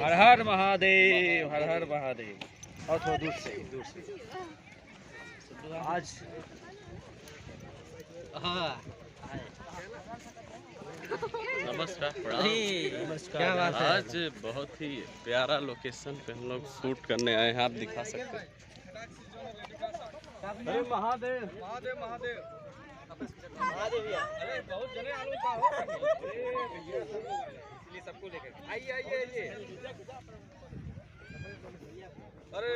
हर हर महादेव, हर हर महादेव। और थोड़ा दूर से आज नमस्कार। क्या बात है? आज बहुत ही प्यारा लोकेशन पे हम लोग शूट करने आए हैं, आप दिखा सकते हैं। अरे महादेव महादेव महादेव महादेव भैया, अरे बहुत जने आलू का हो भैया, इसलिए सबको लेकर आइए आइए आइए। अरे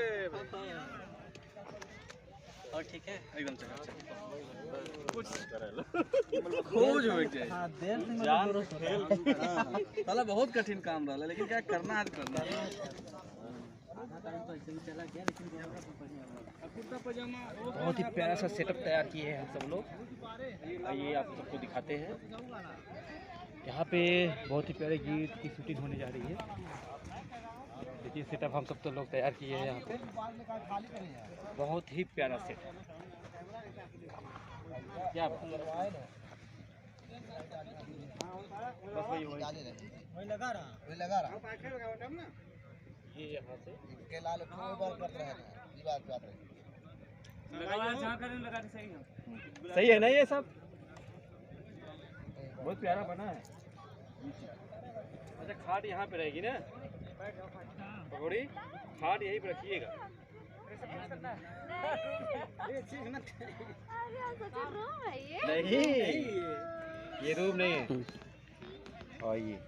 और ठीक है एकदम कुछ खोज हो गए साला बहुत कठिन काम रहा, लेकिन क्या करना है करना। बहुत ही प्यारा सा सेटअप तैयार किए हैं हम सब लोग। आइए आप सबको दिखाते हैं। यहाँ पे बहुत ही प्यारे गीत की शूटिंग होने जा रही है। देखिए सेटअप हम सब तो लोग तैयार किए हैं यहाँ पे। बहुत ही प्यारा सेटअप। क्या बस वही लगा रहा ये यहाँ से के लाल करते रहे ये बात सही है ना ये सब बहुत प्यारा बना है। अच्छा खाट यहाँ पे रहेगी ना पकौड़ी, खाट यहीं पे रखिएगा। नहीं ये रूम नहीं है। और ये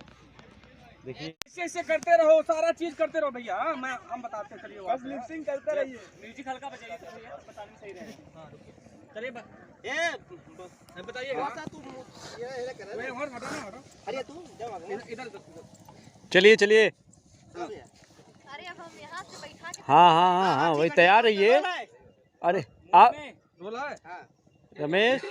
देखिए ऐसे करते रहो, सारा चीज करते रहो भैया। मैं हम बताते हैं, चलिए बस लिपसिंग करते रहिए। म्यूजिक हल्का बजाइए तो भैया बताने सही रहेगा। चलिए ये बताइएगा। अरे तू इधर चलिए चलिए। अरे अब हम यहाँ से बैठा के हाँ वही तैयार रहिए। अरे आप रमेश